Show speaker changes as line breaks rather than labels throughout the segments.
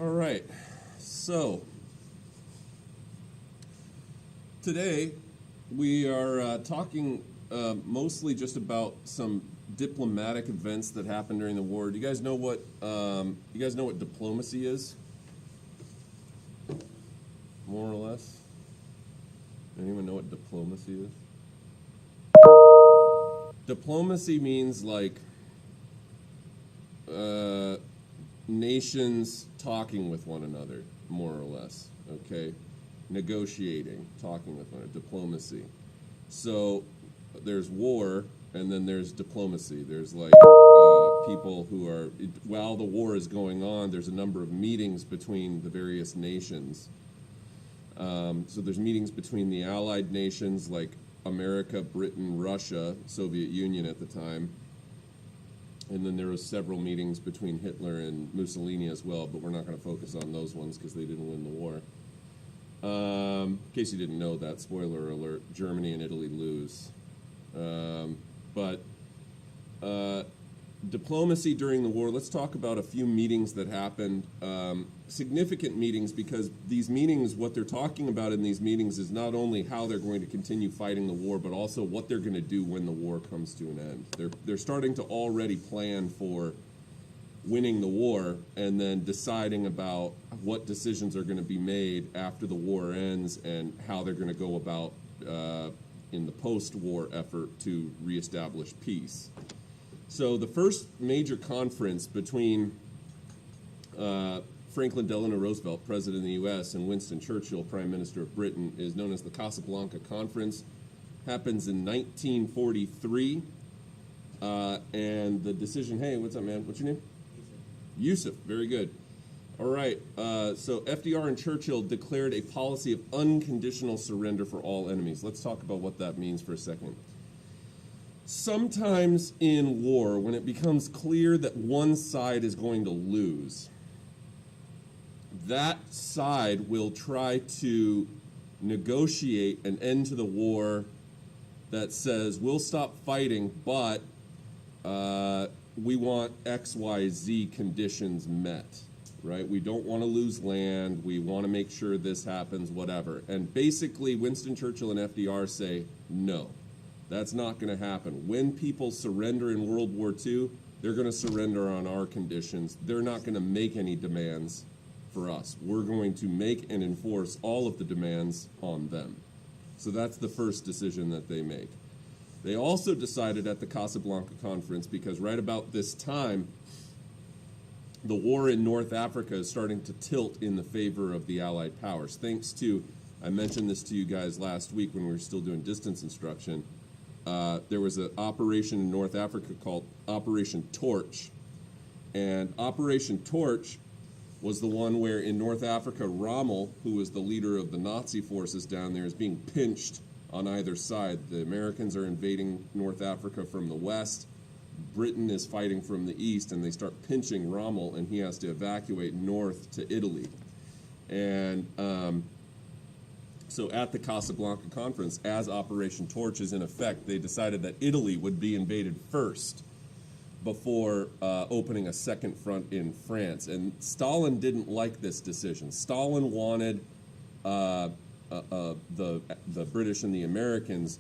All right, so today we are talking mostly just about some diplomatic events that happened during the war. Do you guys know what diplomacy is? More or less. Anyone know what diplomacy is? Diplomacy means like nations talking with one another, more or less, okay? Negotiating, talking with one another, diplomacy. So there's war, and then there's diplomacy. There's like people who are, while the war is going on, there's a number of meetings between the various nations. So there's meetings between the allied nations like America, Britain, Russia, Soviet Union at the time. And then there were several meetings between Hitler and Mussolini as well, but we're not going to focus on those ones because they didn't win the war. In case you didn't know that, spoiler alert, Germany and Italy lose. Diplomacy during the war, let's talk about a few meetings that happened. Significant meetings, because these meetings, what they're talking about in these meetings is not only how they're going to continue fighting the war, but also what they're going to do when the war comes to an end. They're starting to already plan for winning the war and then deciding about what decisions are going to be made after the war ends and how they're going to go about in the post-war effort to reestablish peace. So the first major conference between Franklin Delano Roosevelt, President of the U.S., and Winston Churchill, Prime Minister of Britain, is known as the Casablanca Conference. Happens in 1943. And the decision, hey, what's up, man? What's your name? Yusuf, very good. All right, so FDR and Churchill declared a policy of unconditional surrender for all enemies. Let's talk about what that means for a second. Sometimes in war, when it becomes clear that one side is going to lose, that side will try to negotiate an end to the war that says, we'll stop fighting, but we want X, Y, Z conditions met, right? We don't want to lose land. We want to make sure this happens, whatever. And basically, Winston Churchill and FDR say, no, that's not going to happen. When people surrender in World War II, they're going to surrender on our conditions. They're not going to make any demands for us. We're going to make and enforce all of the demands on them. So that's the first decision that they make. They also decided at the Casablanca Conference, because right about this time, the war in North Africa is starting to tilt in the favor of the Allied powers. Thanks to, I mentioned this to you guys last week when we were still doing distance instruction, there was an operation in North Africa called Operation Torch. And Operation Torch was the one where in North Africa, Rommel, who was the leader of the Nazi forces down there, is being pinched on either side. The Americans are invading North Africa from the west. Britain is fighting from the east, and they start pinching Rommel, and he has to evacuate north to Italy. And so at the Casablanca Conference, as Operation Torch is in effect, they decided that Italy would be invaded first before opening a second front in France. And Stalin didn't like this decision. Stalin wanted the British and the Americans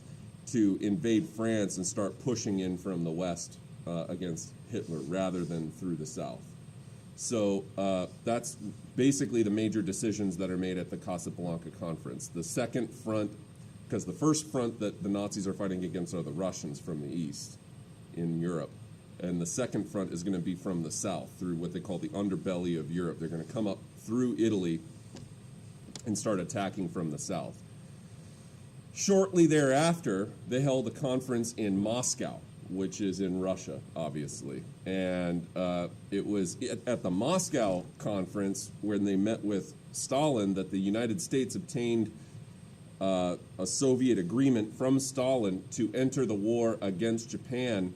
to invade France and start pushing in from the west against Hitler rather than through the south. So that's basically the major decisions that are made at the Casablanca Conference. The second front, because the first front that the Nazis are fighting against are the Russians from the east in Europe. And the second front is going to be from the south through what they call the underbelly of Europe. They're going to come up through Italy and start attacking from the south. Shortly thereafter, they held a conference in Moscow, which is in Russia, obviously. And it was at the Moscow conference when they met with Stalin that the United States obtained a Soviet agreement from Stalin to enter the war against Japan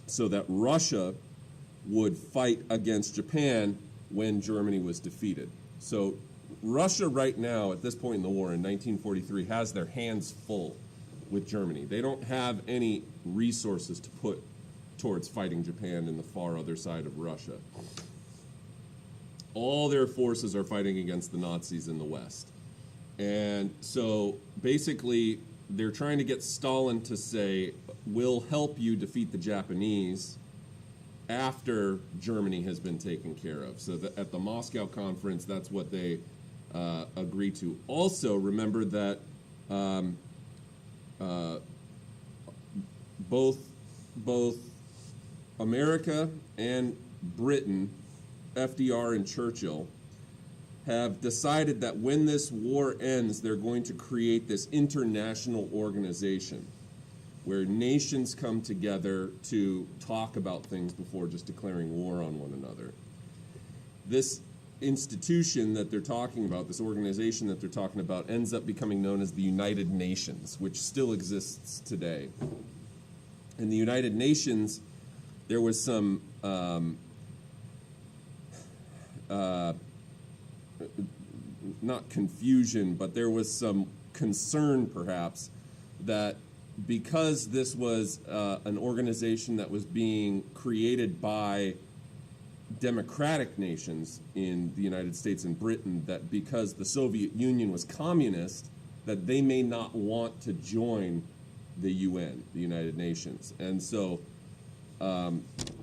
so that Russia would fight against Japan when Germany was defeated. So Russia right now, at this point in the war in 1943, has their hands full with Germany. They don't have any resources to put towards fighting Japan in the far other side of Russia. All their forces are fighting against the Nazis in the West. And so basically, they're trying to get Stalin to say, we'll help you defeat the Japanese after Germany has been taken care of. So that at the Moscow conference, that's what they agree to. Also, remember that both America and Britain, FDR and Churchill, have decided that when this war ends, they're going to create this international organization where nations come together to talk about things before just declaring war on one another. This institution that they're talking about, this organization that they're talking about, ends up becoming known as the United Nations, which still exists today. In the United Nations, there was some not confusion, but there was some concern, perhaps, that because this was an organization that was being created by democratic nations in the United States and Britain, that because the Soviet Union was communist, that they may not want to join the UN, the United Nations. And so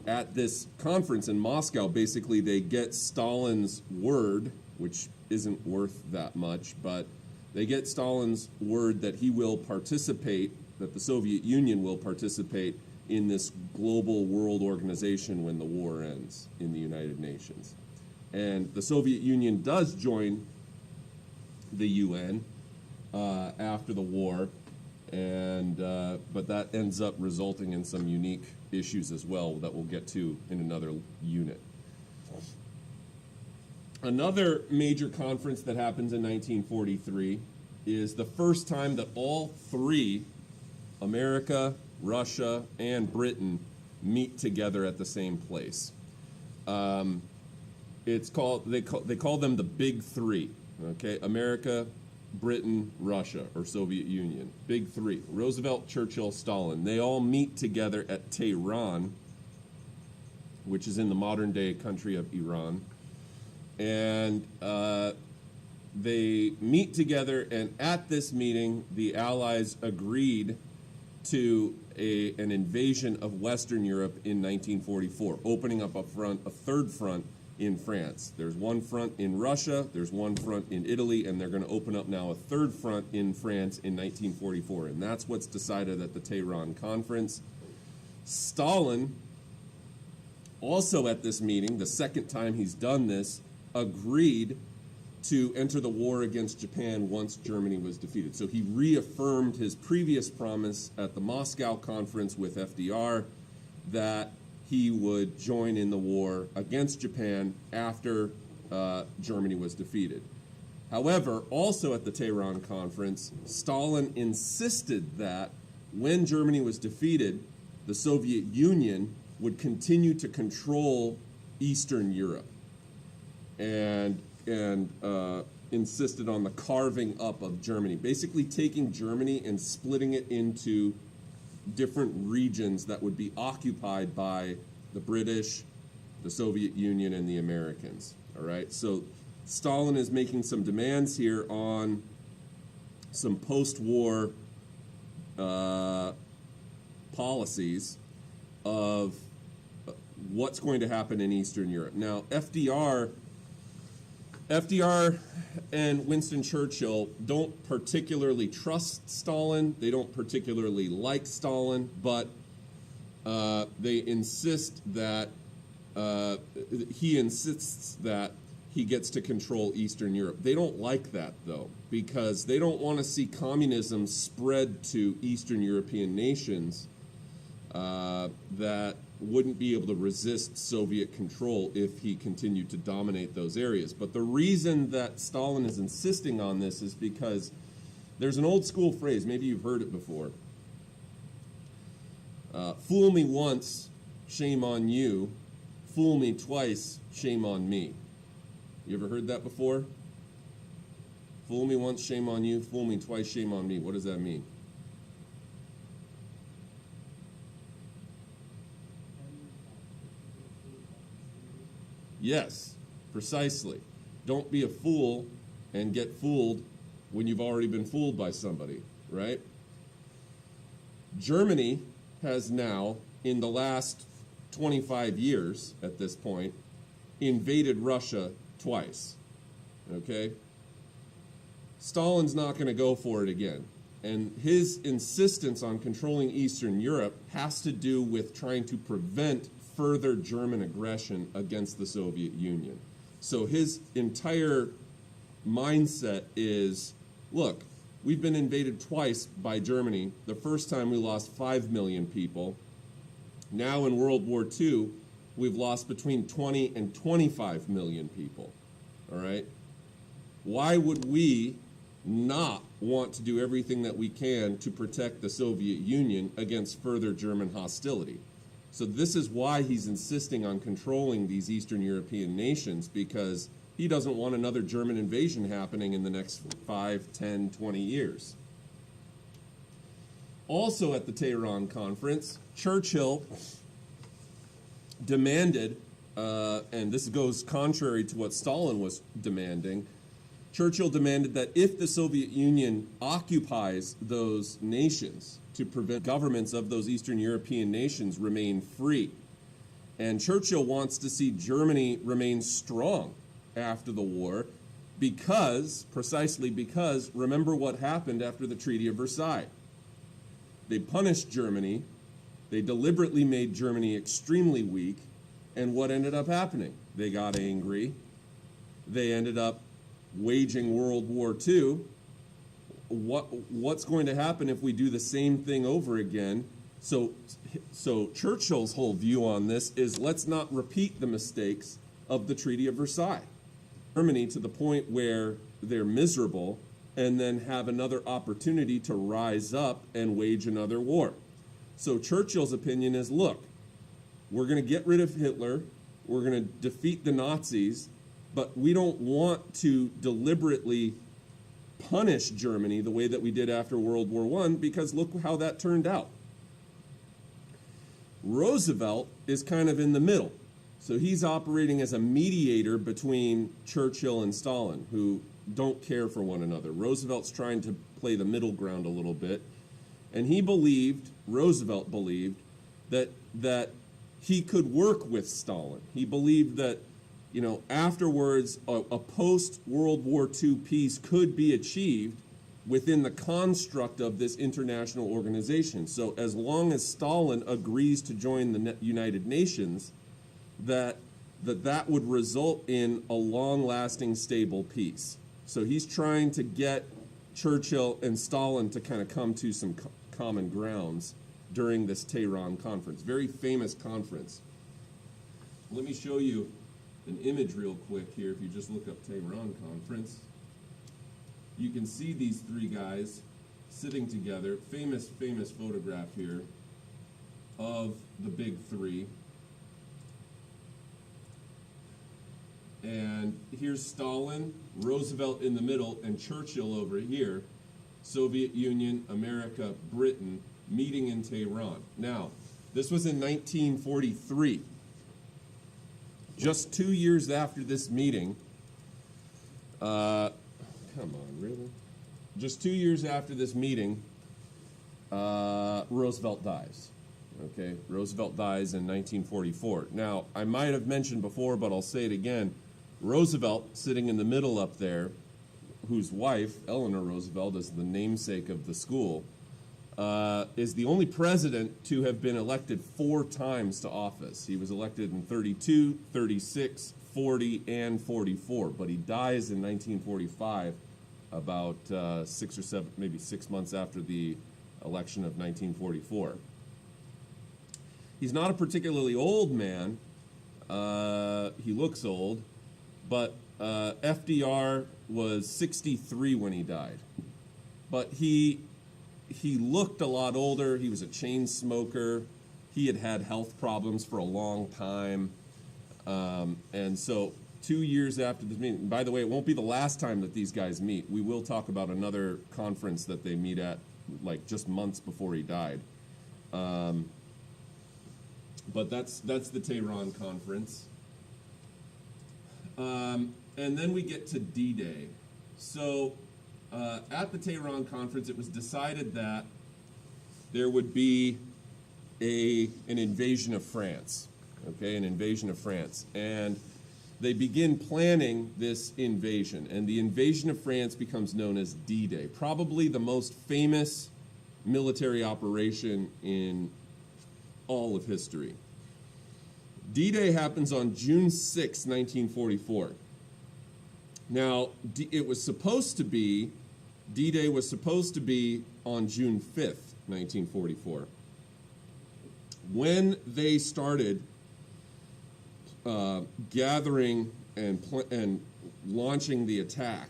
at this conference in Moscow, basically they get Stalin's word, which isn't worth that much, but they get Stalin's word that he will participate, that the Soviet Union will participate in this global world organization when the war ends in the United Nations. And the Soviet Union does join the UN after the war, and but that ends up resulting in some unique issues as well that we'll get to in another unit. Another major conference that happens in 1943 is the first time that all three, America, Russia, and Britain, meet together at the same place. It's called they call them the Big Three. Okay, America, Britain, Russia, or Soviet Union. Big Three: Roosevelt, Churchill, Stalin. They all meet together at Tehran, which is in the modern-day country of Iran. And they meet together, and at this meeting, the Allies agreed to an invasion of Western Europe in 1944, opening up a third front in France. There's one front in Russia, there's one front in Italy, and they're going to open up now a third front in France in 1944. And that's what's decided at the Tehran Conference. Stalin, also at this meeting, the second time he's done this, agreed to enter the war against Japan once Germany was defeated. So he reaffirmed his previous promise at the Moscow conference with FDR that he would join in the war against Japan after Germany was defeated. However, also at the Tehran conference, Stalin insisted that when Germany was defeated, the Soviet Union would continue to control Eastern Europe, and insisted on the carving up of Germany, basically taking Germany and splitting it into different regions that would be occupied by the British, the Soviet Union, and the Americans. All right, so Stalin is making some demands here on some post-war policies of what's going to happen in Eastern Europe. Now, FDR and Winston Churchill don't particularly trust Stalin. They don't particularly like Stalin, but they insist that he insists that he gets to control Eastern Europe. They don't like that, though, because they don't want to see communism spread to Eastern European nations that wouldn't be able to resist Soviet control if he continued to dominate those areas. But the reason that Stalin is insisting on this is because there's an old school phrase, maybe you've heard it before. Fool me once, shame on you. Fool me twice, shame on me. You ever heard that before? Fool me once, shame on you. Fool me twice, shame on me. What does that mean? Yes, Precisely. Don't be a fool and get fooled when you've already been fooled by somebody, right? Germany has now, in the last 25 years at this point, invaded Russia twice, okay? Stalin's not going to go for it again. And his insistence on controlling Eastern Europe has to do with trying to prevent further German aggression against the Soviet Union. So his entire mindset is, look, we've been invaded twice by Germany. The first time we lost 5 million people. Now in World War II, we've lost between 20 and 25 million people, all right? Why would we not want to do everything that we can to protect the Soviet Union against further German hostility? So this is why he's insisting on controlling these Eastern European nations, because he doesn't want another German invasion happening in the next 5, 10, 20 years. Also at the Tehran conference, Churchill demanded, and this goes contrary to what Stalin was demanding, Churchill demanded that if the Soviet Union occupies those nations, to prevent governments of those Eastern European nations remain free. And Churchill wants to see Germany remain strong after the war precisely because, remember what happened after the Treaty of Versailles. They punished Germany, they deliberately made Germany extremely weak, and what ended up happening? They got angry, they ended up waging World War II. What's going to happen if we do the same thing over again? So Churchill's whole view on this is, let's not repeat the mistakes of the Treaty of Versailles. Germany to the point where they're miserable and then have another opportunity to rise up and wage another war. So Churchill's opinion is, look, we're going to get rid of Hitler, we're going to defeat the Nazis, but we don't want to deliberately punish Germany the way that we did after World War I, because look how that turned out. Roosevelt is kind of in the middle. So he's operating as a mediator between Churchill and Stalin, who don't care for one another. Roosevelt's trying to play the middle ground a little bit. And Roosevelt believed that he could work with Stalin. He believed that, afterwards, a post-World War II peace could be achieved within the construct of this international organization. So as long as Stalin agrees to join the United Nations, that would result in a long-lasting, stable peace. So he's trying to get Churchill and Stalin to kind of come to some common grounds during this Tehran conference. Very famous conference. Let me show you an image real quick here. If you just look up Tehran conference, you can see these three guys sitting together. Famous photograph here of the big three. And here's Stalin, Roosevelt in the middle, and Churchill over here. Soviet Union, America, Britain, meeting in Tehran. Now, this was in 1943. Just 2 years after this meeting, come on, really? Just 2 years after this meeting, Roosevelt dies. Okay, Roosevelt dies in 1944. Now, I might have mentioned before, but I'll say it again. Roosevelt, sitting in the middle up there, whose wife, Eleanor Roosevelt, is the namesake of the school, is the only president to have been elected 4 times to office. He was elected in 32, 36, 40, and 44, but he dies in 1945, about 6 or 7, maybe 6 months after the election of 1944. He's not a particularly old man. He looks old, but FDR was 63 when he died. But he looked a lot older. He was a chain smoker. He had had health problems for a long time. And so 2 years after this meeting, by the way, it won't be the last time that these guys meet. We will talk about another conference that they meet at, like just months before he died. But that's the Tehran conference. And then we get to D-Day. So at the Tehran Conference, it was decided that there would be an invasion of France, okay, an invasion of France. And they begin planning this invasion, and the invasion of France becomes known as D-Day, probably the most famous military operation in all of history. D-Day happens on June 6, 1944. Now, D-Day was supposed to be on June 5th, 1944. When they started gathering and launching the attack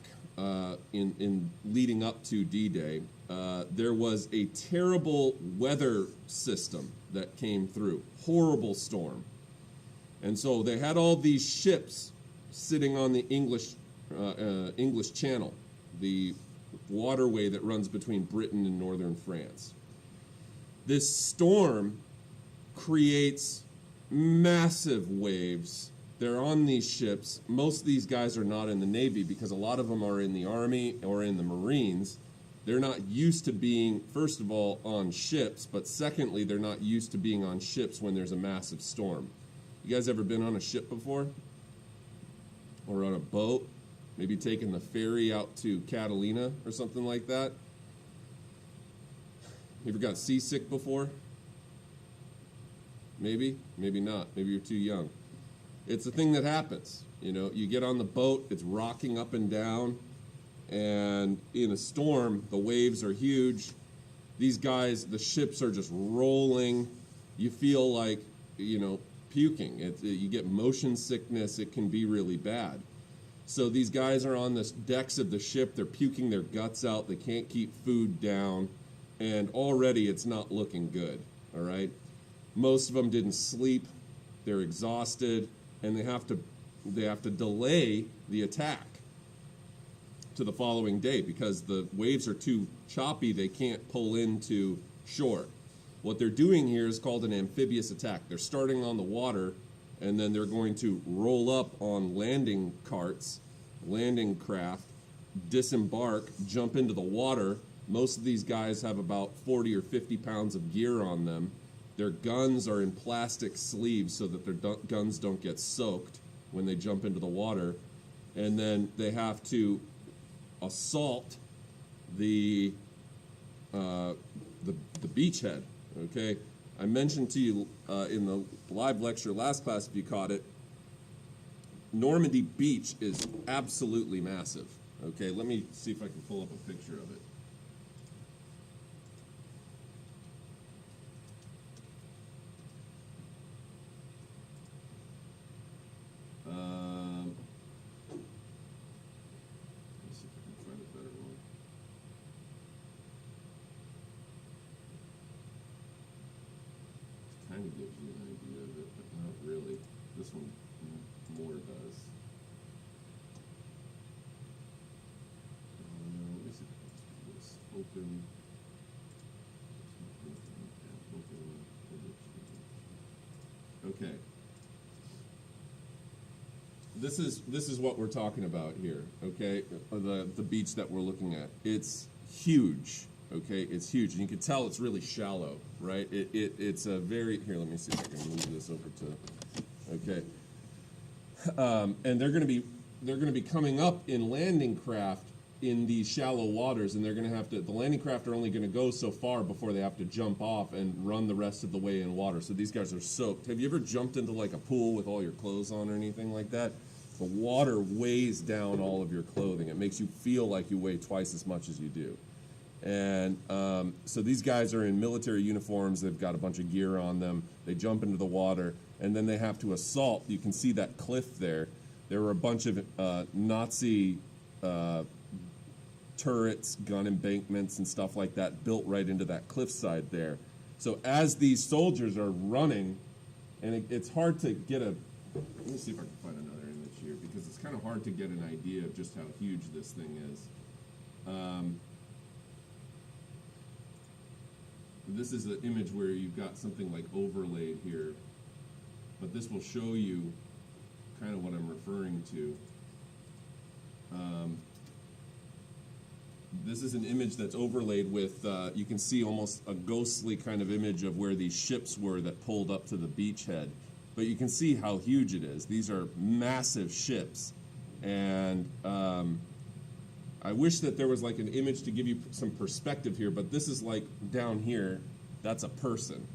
in leading up to D-Day, there was a terrible weather system that came through, horrible storm. And so they had all these ships sitting on the English Channel, the waterway that runs between Britain and northern France. This storm creates massive waves. They're on these ships. Most of these guys are not in the Navy because a lot of them are in the Army or in the Marines. They're not used to being, first of all, on ships, but secondly, they're not used to being on ships when there's a massive storm. You guys ever been on a ship before? Or on a boat? Maybe taking the ferry out to Catalina or something like that? You ever got seasick before? Maybe, maybe not. Maybe you're too young. It's a thing that happens. You know, you get on the boat, it's rocking up and down, and in a storm, the waves are huge. These guys, the ships are just rolling. You feel like, you know, puking. You get motion sickness. It can be really bad. So these guys are on the decks of the ship. They're puking their guts out. They can't keep food down. And already it's not looking good, all right? Most of them didn't sleep. They're exhausted. And they have to delay the attack to the following day because the waves are too choppy. They can't pull into shore. What they're doing here is called an amphibious attack. They're starting on the water, and then they're going to roll up on landing carts, landing craft, disembark, jump into the water. Most of these guys have about 40 or 50 pounds of gear on them. Their guns are in plastic sleeves so that their guns don't get soaked when they jump into the water. And then they have to assault the beachhead. Okay, I mentioned to you in the live lecture last class, if you caught it, Normandy Beach is absolutely massive. Okay, let me see if I can pull up a picture of it. Let's see if I can find a better one. Kind of gives you an idea of it, but not really. This one more does. Let me see if I can do this. Open. Okay. This is what we're talking about here. Okay, the beach that we're looking at. It's huge. Okay, it's huge, and you can tell it's really shallow, right? It's a very, here, let me see if I can move this over to, okay. And they're going to be coming up in landing craft in these shallow waters, and they're going to have to, the landing craft are only going to go so far before they have to jump off and run the rest of the way in water. So these guys are soaked. Have you ever jumped into like a pool with all your clothes on or anything like that? The water weighs down all of your clothing. It makes you feel like you weigh twice as much as you do. And so these guys are in military uniforms. They've got a bunch of gear on them. They jump into the water, and then they have to assault. You can see that cliff there. There were a bunch of Nazi turrets, gun embankments, and stuff like that built right into that cliffside there. So as these soldiers are running, and it's hard to get a, let me see if I can find another image here, because it's kind of hard to get an idea of just how huge this thing is. This is the image where you've got something like overlaid here, but this will show you kind of what I'm referring going to. This is an image that's overlaid with, you can see almost a ghostly kind of image of where these ships were that pulled up to the beachhead. But you can see how huge it is. These are massive ships. And I wish that there was like an image to give you some perspective here, but this is like down here, that's a person.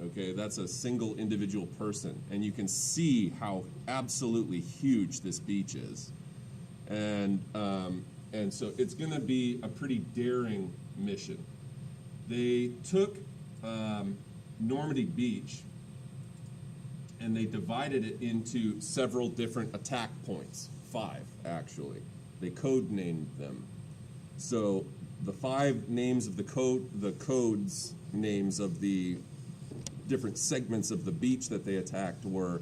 Okay, that's a single individual person. And you can see how absolutely huge this beach is. And so it's going to be a pretty daring mission. They took Normandy Beach and they divided it into several different attack points, 5 actually. They code named them. So the 5 names of the codes names of the different segments of the beach that they attacked were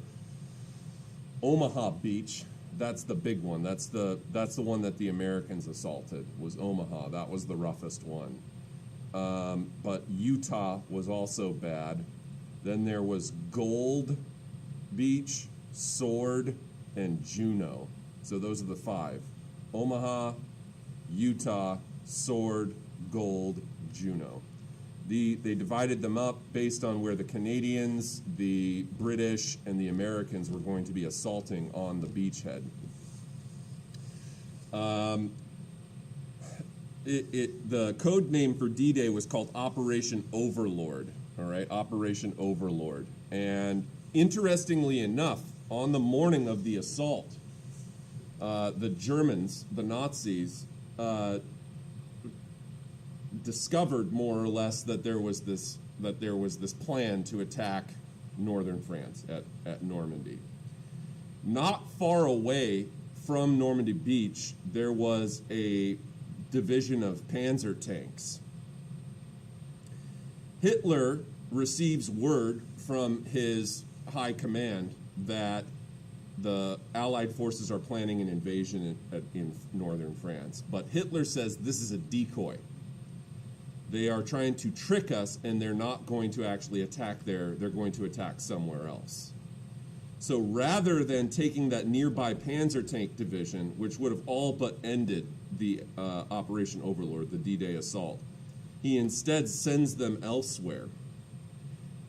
Omaha Beach. That's the big one. That's the one that the Americans assaulted, was Omaha. That was the roughest one. But Utah was also bad. Then there was Gold Beach, Sword, and Juneau. So those are the 5. Omaha, Utah, Sword, Gold, Juneau. They divided them up based on where the Canadians, the British, and the Americans were going to be assaulting on the beachhead. The code name for D-Day was called Operation Overlord. All right, Operation Overlord. And interestingly enough, on the morning of the assault, the Germans, the Nazis, discovered more or less that there was this plan to attack northern France at Normandy. Not far away from Normandy Beach, there was a division of panzer tanks. Hitler receives word from his high command that the Allied forces are planning an invasion in northern France. But Hitler says this is a decoy. They are trying to trick us, and they're not going to actually attack there. They're going to attack somewhere else. So rather than taking that nearby panzer tank division, which would have all but ended the Operation Overlord, the D-Day assault, he instead sends them elsewhere.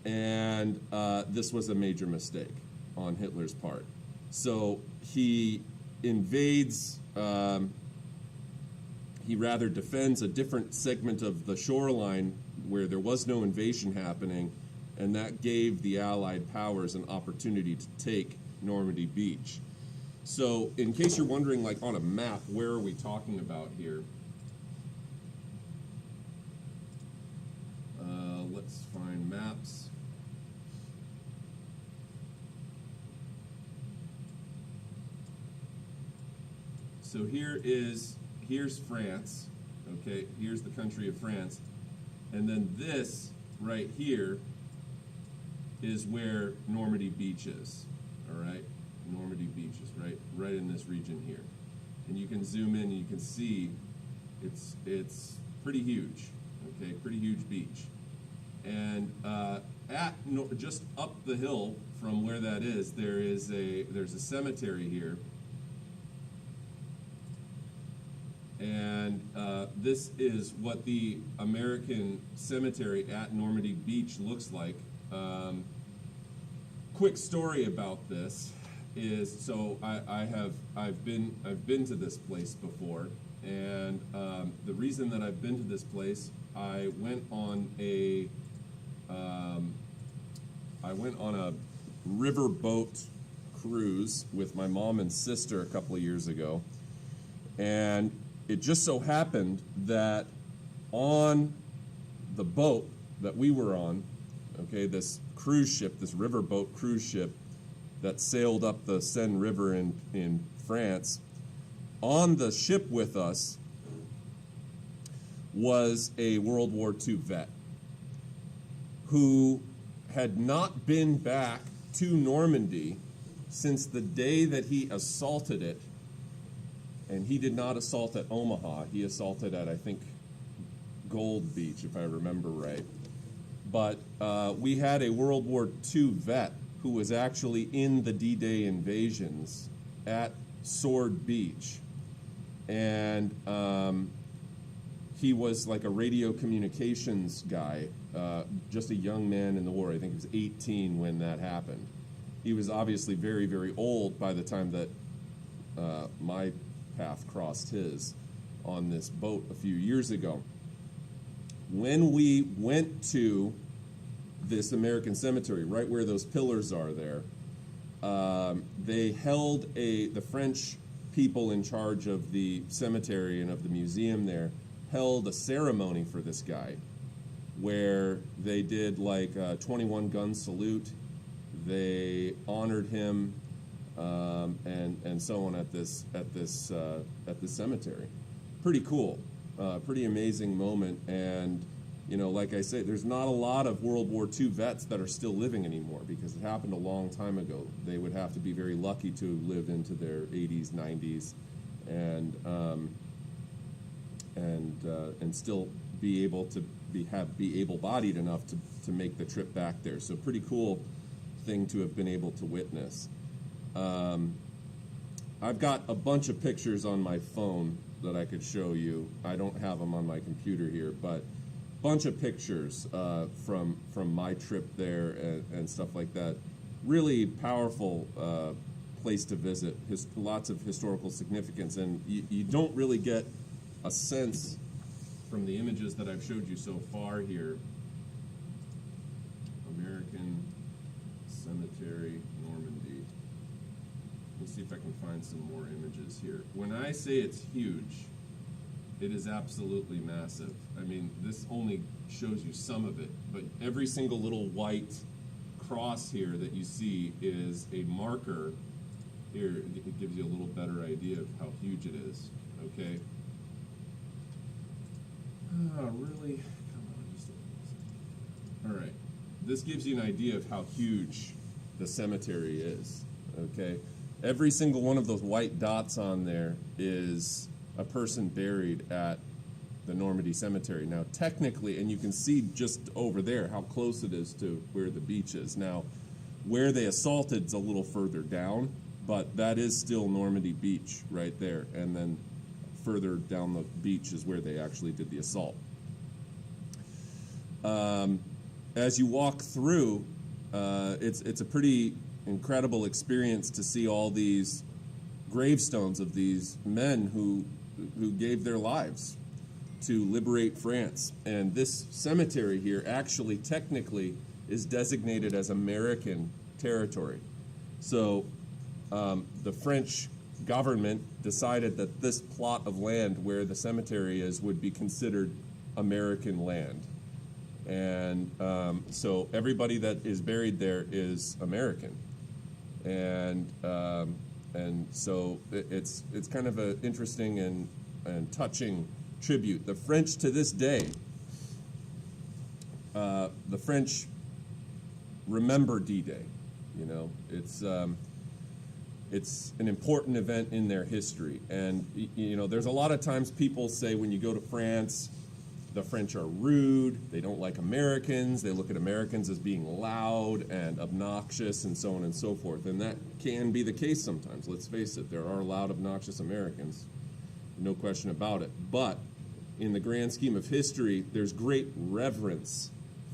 And this was a major mistake on Hitler's part. So he invades, he rather defends a different segment of the shoreline where there was no invasion happening, and that gave the Allied powers an opportunity to take Normandy Beach. So in case you're wondering, like on a map, where are we talking about here? Let's find maps. So here's France, okay? Here's the country of France. And then this right here is where Normandy Beach is, all right? Normandy Beach is right in this region here. And you can zoom in and you can see it's pretty huge, okay? Pretty huge beach. And just up the hill from where that is, there's a cemetery here. And this is what the American cemetery at Normandy Beach looks like. Quick story about this is, so I've been to this place before, and the reason that I've been to this place, I went on a riverboat cruise with my mom and sister a couple of years ago, and it just so happened that on the boat that we were on, okay, this cruise ship, this riverboat cruise ship that sailed up the Seine River in France, on the ship with us was a World War II vet who had not been back to Normandy since the day that he assaulted it. And he did not assault at Omaha. He assaulted at, I think, Gold Beach, if I remember right. But we had a World War II vet who was actually in the D-Day invasions at Sword Beach, and he was like a radio communications guy, just a young man in the war. I think he was 18 when that happened. He was obviously very, very old by the time that my path crossed his on this boat a few years ago. When we went to this American cemetery, right where those pillars are there, they held the French people in charge of the cemetery and of the museum there held a ceremony for this guy where they did like a 21 gun salute. They honored him and so on at this cemetery. Pretty cool, pretty amazing moment. And you know, like I say, there's not a lot of World War II vets that are still living anymore because it happened a long time ago. They would have to be very lucky to live into their 80s, 90s, and still be able to be able-bodied enough to make the trip back there. So pretty cool thing to have been able to witness. I've got a bunch of pictures on my phone that I could show you. I don't have them on my computer here, but bunch of pictures from my trip there and stuff like that. Really powerful place to visit. Lots of historical significance, and you don't really get a sense from the images that I've showed you so far here. American Cemetery, Normandy. Let me see if I can find some more images here. When I say it's huge, it is absolutely massive. I mean, this only shows you some of it, but every single little white cross here that you see is a marker. Here, it gives you a little better idea of how huge it is, okay? Really? Come on, just all right. This gives you an idea of how huge the cemetery is, okay? Every single one of those white dots on there is a person buried at the Normandy Cemetery. Now, technically, and you can see just over there how close it is to where the beach is. Now, where they assaulted is a little further down, but that is still Normandy Beach right there. And then further down the beach is where they actually did the assault. As you walk through, it's a pretty incredible experience to see all these gravestones of these men who gave their lives to liberate France. And this cemetery here actually technically is designated as American territory. So the French government decided that this plot of land where the cemetery is would be considered American land. And so everybody that is buried there is American. And so it's kind of an interesting and touching tribute. The French to this day, the French remember D-Day. You know, it's an important event in their history. And you know, there's a lot of times people say when you go to France, the French are rude, they don't like Americans, they look at Americans as being loud and obnoxious and so on and so forth. And that can be the case sometimes, let's face it. There are loud, obnoxious Americans, no question about it. But in the grand scheme of history, there's great reverence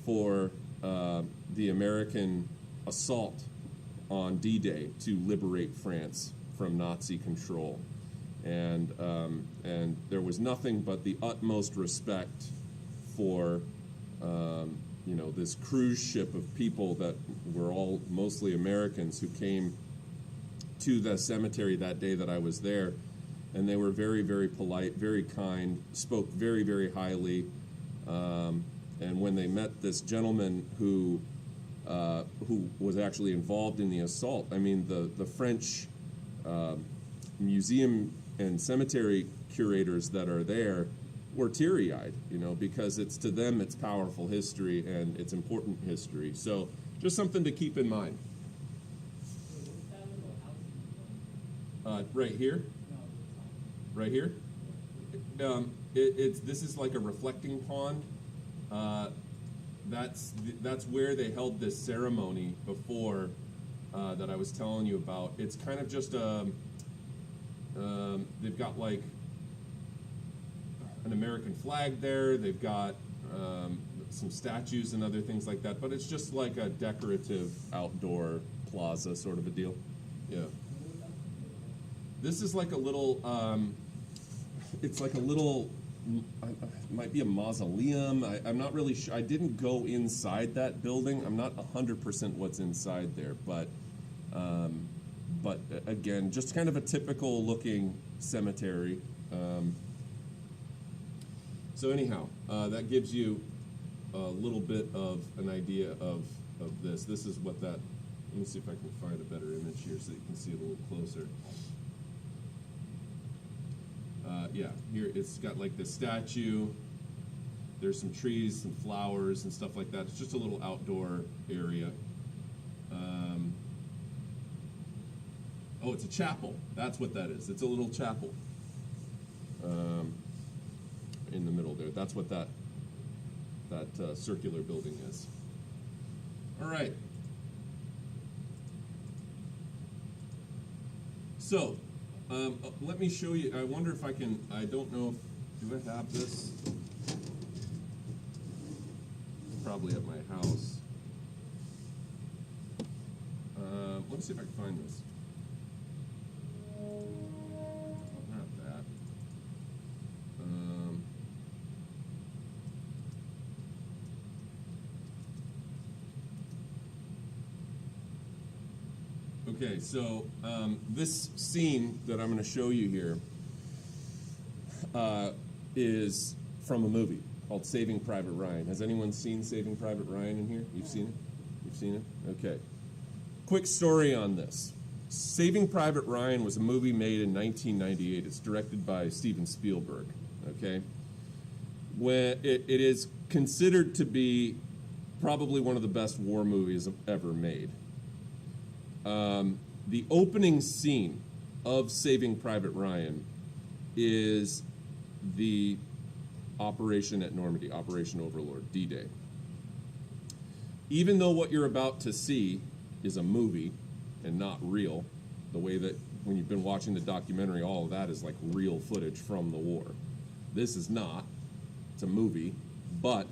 for the American assault on D-Day to liberate France from Nazi control. And there was nothing but the utmost respect for, you know, this cruise ship of people that were all mostly Americans who came to the cemetery that day that I was there. And they were very, very polite, very kind, spoke very, very highly. And when they met this gentleman who was actually involved in the assault, I mean, the French museum and cemetery curators that are there were teary-eyed, you know, because it's to them it's powerful history and it's important history. So just something to keep in mind. Right here. Right here. This is like a reflecting pond. That's where they held this ceremony before that I was telling you about. It's kind of just They've got like an American flag there. They've got some statues and other things like that, but it's just like a decorative outdoor plaza sort of a deal. Yeah. This is like a little, it's like a little, might be a mausoleum. I'm not really sure. I didn't go inside that building. I'm not 100% what's inside there, but again, just kind of a typical looking cemetery. So anyhow, that gives you a little bit of an idea of this. This is what that, let me see if I can find a better image here so you can see it a little closer. Yeah, here it's got like the statue. There's some trees, some flowers and stuff like that. It's just a little outdoor area. Oh, it's a chapel. That's what that is. It's a little chapel in the middle there. That's what that circular building is. All right. So, let me show you. I wonder if I can. I don't know if do I have this. Probably at my house. Let me see if I can find this. Not that. Okay, so this scene that I'm going to show you here is from a movie called Saving Private Ryan. Has anyone seen Saving Private Ryan in here? You've seen it? You've seen it? Okay. Quick story on this. Saving Private Ryan was a movie made in 1998. It's directed by Steven Spielberg. Okay. When it is considered to be probably one of the best war movies ever made. The opening scene of Saving Private Ryan is the operation at Normandy, Operation Overlord, D-Day. Even though what you're about to see is a movie and not real, the way that when you've been watching the documentary, all of that is like real footage from the war. This is not. It's a movie. But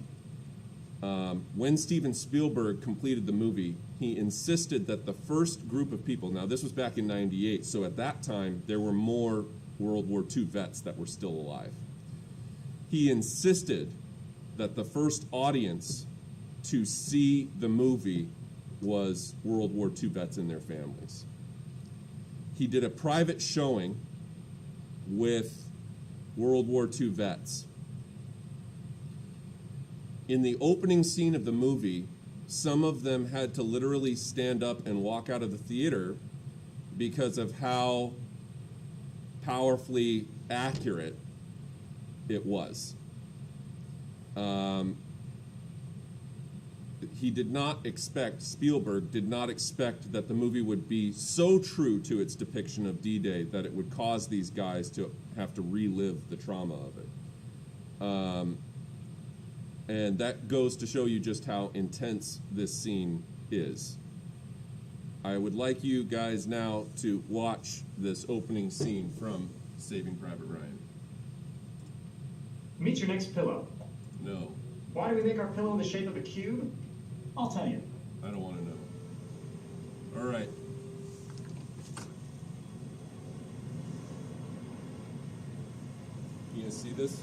when Steven Spielberg completed the movie, he insisted that the first group of people, now this was back in '98, so at that time there were more World War II vets that were still alive. He insisted that the first audience to see the movie was World War II vets and their families. He did a private showing with World War II vets. In the opening scene of the movie, some of them had to literally stand up and walk out of the theater because of how powerfully accurate it was. Spielberg did not expect that the movie would be so true to its depiction of D-Day that it would cause these guys to have to relive the trauma of it. And that goes to show you just how intense this scene is. I would like you guys now to watch this opening scene from Saving Private Ryan.
Meet your next pillow.
No.
Why do we make our pillow in the shape of a cube? I'll tell you.
I don't want to know. All right. You guys see this?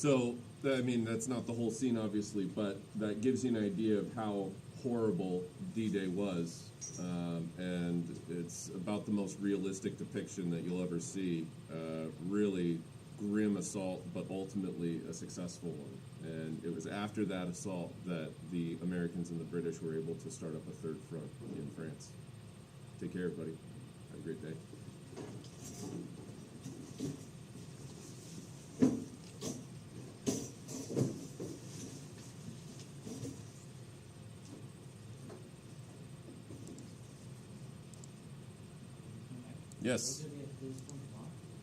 So, I mean, that's not the whole scene, obviously, but that gives you an idea of how horrible D-Day was. And it's about the most realistic depiction that you'll ever see. Really grim assault, but ultimately a successful one. And it was after that assault that the Americans and the British were able to start up a third front in France. Take care, everybody. Have a great day. Yes.